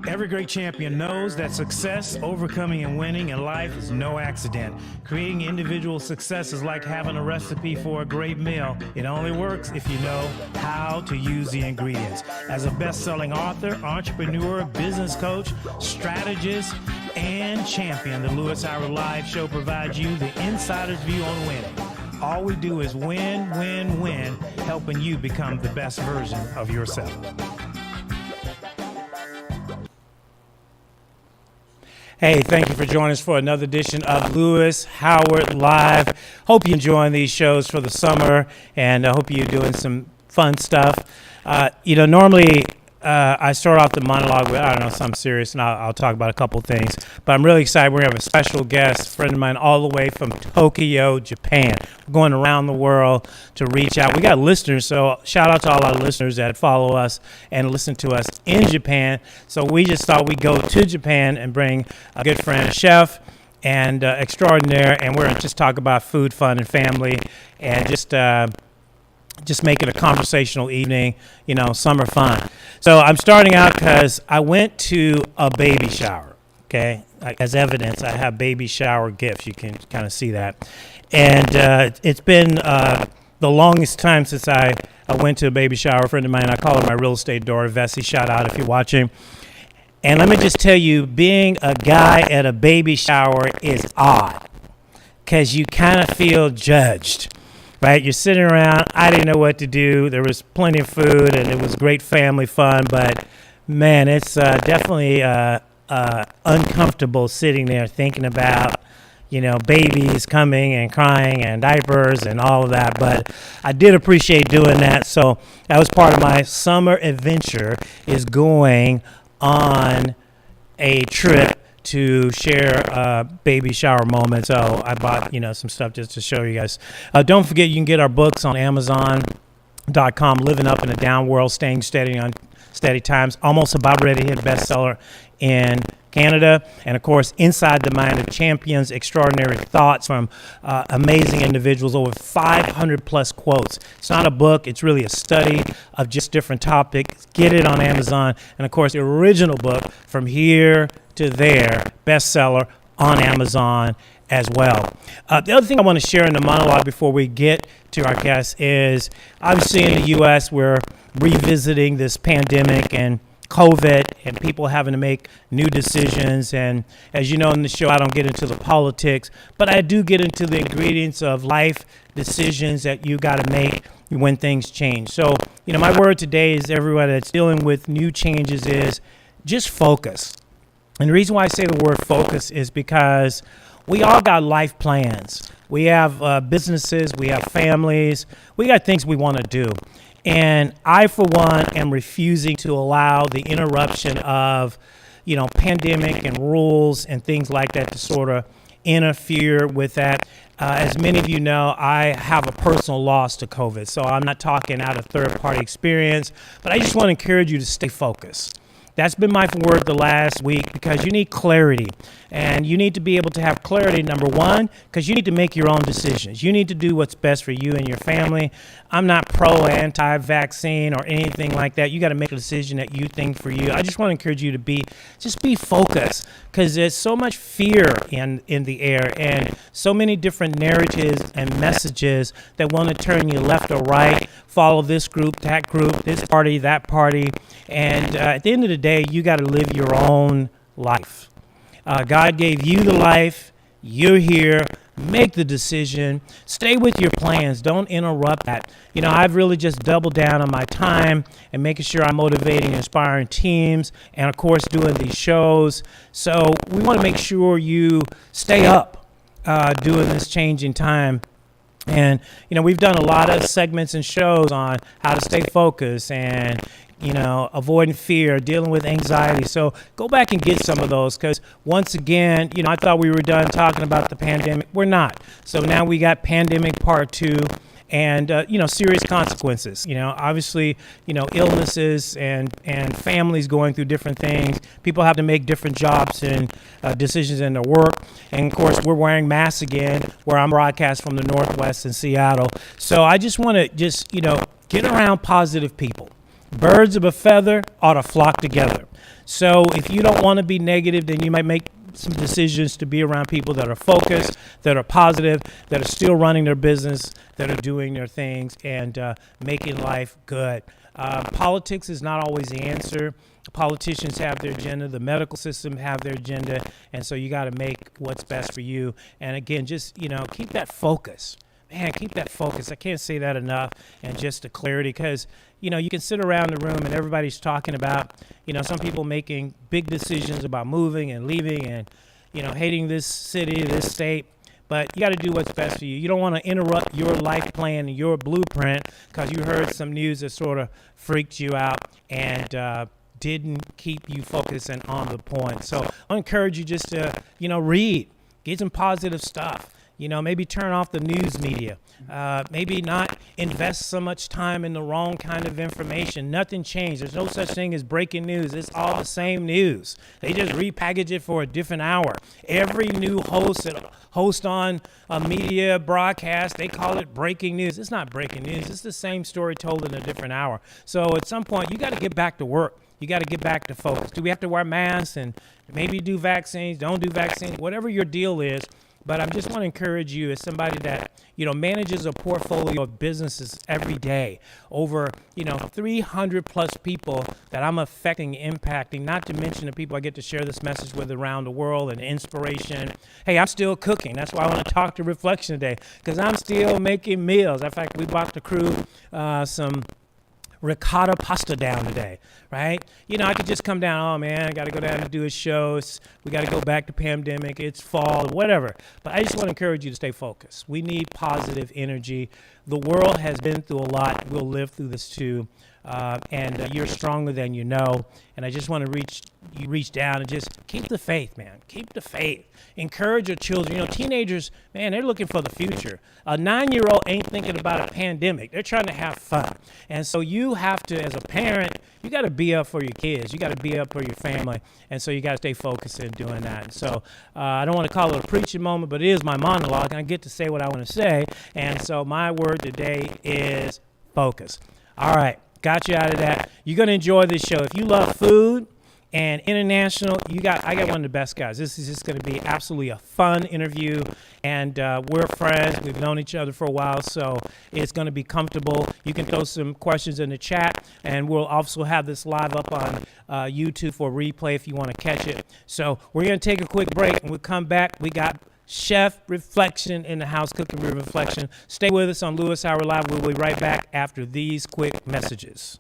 Every great champion knows that success, overcoming, and winning in life is no accident. Creating individual success is like having a recipe for a great meal. It only works if you know how to use the ingredients. As a best-selling author, entrepreneur, business coach, strategist, and champion, the Lewis Howard Live Show provides you the insider's view on winning. All we do is win, win, win, helping you become the best version of yourself. Hey, thank you for joining us for another edition of Lewis Howard Live. Hope you're enjoying these shows for the summer, and I hope you're doing some fun stuff. Normally I start off the monologue with, something serious, and I'll talk about a couple things. But I'm really excited. We're going to have a special guest, a friend of mine, all the way from Tokyo, Japan. We're going around the world to reach out. We got listeners, so shout out to all our listeners that follow us and listen to us in Japan. So we just thought we'd go to Japan and bring a good friend, a chef, and extraordinaire, and we're going to just talk about food, fun, and family, and just make it a conversational evening, summer fun. So I'm starting out because I went to a baby shower, okay? As evidence, I have baby shower gifts. You can kind of see that. And it's been the longest time since I went to a baby shower. A friend of mine, I call her my real estate daughter, Vessi, shout out if you're watching. And let me just tell you, being a guy at a baby shower is odd because you kind of feel judged. Right, you're sitting around. I didn't know what to do. There was plenty of food, and it was great family fun. But man, it's definitely uncomfortable sitting there thinking about, babies coming and crying and diapers and all of that. But I did appreciate doing that. So that was part of my summer adventure, is going on a trip to share baby shower moments. So I bought, some stuff just to show you guys. Don't forget, you can get our books on Amazon.com. Living Up in a Down World, Staying Steady on Steady Times. Almost about ready to hit bestseller in Canada. And of course, Inside the Mind of Champions, extraordinary thoughts from amazing individuals, over 500 plus quotes. It's not a book, it's really a study of just different topics. Get it on Amazon. And of course, the original book, From Here to There, bestseller on Amazon as well. The other thing I want to share in the monologue before we get to our guest is, obviously in the U.S., we're revisiting this pandemic and COVID and people having to make new decisions. And as you know in the show, I don't get into the politics, but I do get into the ingredients of life decisions that you got to make when things change. So, my word today is, everyone that's dealing with new changes, is just focus. And the reason why I say the word focus is because we all got life plans. We have businesses, we have families, we got things we want to do. And I, for one, am refusing to allow the interruption of, pandemic and rules and things like that to sort of interfere with that. As many of you know, I have a personal loss to COVID, so I'm not talking out of third-party experience, but I just want to encourage you to stay focused. That's been my word the last week, because you need clarity. And you need to be able to have clarity, number one, because you need to make your own decisions. You need to do what's best for you and your family. I'm not pro-anti-vaccine or anything like that. You got to make a decision that you think for you. I just want to encourage you to be focused, because there's so much fear in the air, and so many different narratives and messages that want to turn you left or right, follow this group, that group, this party, that party. And at the end of the day, you got to live your own life. God gave you the life. You're here. Make the decision. Stay with your plans. Don't interrupt that. I've really just doubled down on my time and making sure I'm motivating and inspiring teams, and of course doing these shows. So we want to make sure you stay up doing this changing time. And, we've done a lot of segments and shows on how to stay focused and, avoiding fear, dealing with anxiety. So go back and get some of those, because once again, I thought we were done talking about the pandemic. We're not. So now we got pandemic part 2. And, serious consequences, obviously, illnesses and families going through different things. People have to make different jobs and decisions in their work. And, of course, we're wearing masks again, where I'm broadcast from the Northwest in Seattle. So I just want to get around positive people. Birds of a feather ought to flock together. So if you don't want to be negative, then you might make some decisions to be around people that are focused, that are positive, that are still running their business, that are doing their things, and making life good. Politics is not always the answer. Politicians have their agenda, the medical system have their agenda, and so you got to make what's best for you. And again, just, keep that focus. Man, keep that focus. I can't say that enough. And just the clarity, because, you can sit around the room and everybody's talking about, some people making big decisions about moving and leaving and, hating this city, this state. But you got to do what's best for you. You don't want to interrupt your life plan and your blueprint because you heard some news that sort of freaked you out and didn't keep you focused and on the point. So I encourage you just to, read, get some positive stuff. Maybe turn off the news media. Maybe not invest so much time in the wrong kind of information. Nothing changed. There's no such thing as breaking news. It's all the same news. They just repackage it for a different hour. Every new host on a media broadcast, they call it breaking news. It's not breaking news. It's the same story told in a different hour. So at some point, you got to get back to work. You got to get back to focus. Do we have to wear masks and maybe do vaccines? Don't do vaccines? Whatever your deal is. But I just want to encourage you as somebody that, manages a portfolio of businesses every day, over, 300 plus people that I'm affecting, impacting, not to mention the people I get to share this message with around the world and inspiration. Hey, I'm still cooking. That's why I want to talk to Reflection today, because I'm still making meals. In fact, we bought the crew some ricotta pasta down today, right? I could just come down, oh man, I got to go down and do a show. We got to go back to pandemic. It's fall, whatever. But I just want to encourage you to stay focused. We need positive energy. The world has been through a lot. We'll live through this too. And you're stronger than you know. And I just want to reach down and just keep the faith, man. Keep the faith. Encourage your children. Teenagers, man, they're looking for the future. A 9-year-old ain't thinking about a pandemic. They're trying to have fun. And so you have to, as a parent, you got to be up for your kids. You got to be up for your family. And so you got to stay focused in doing that. And so I don't want to call it a preaching moment, but it is my monologue. And I get to say what I want to say. And so my word today is focus. All right. Got you out of that. You're going to enjoy this show. If you love food and international, I got one of the best guys. This is just going to be absolutely a fun interview, and we're friends. We've known each other for a while, so it's going to be comfortable. You can throw some questions in the chat, and we'll also have this live up on YouTube for replay if you want to catch it. So we're going to take a quick break, and we'll come back. We got Chef Reflection in the house, Cookin with Reflection. Stay with us on Lewis Hour Live. We'll be right back after these quick messages.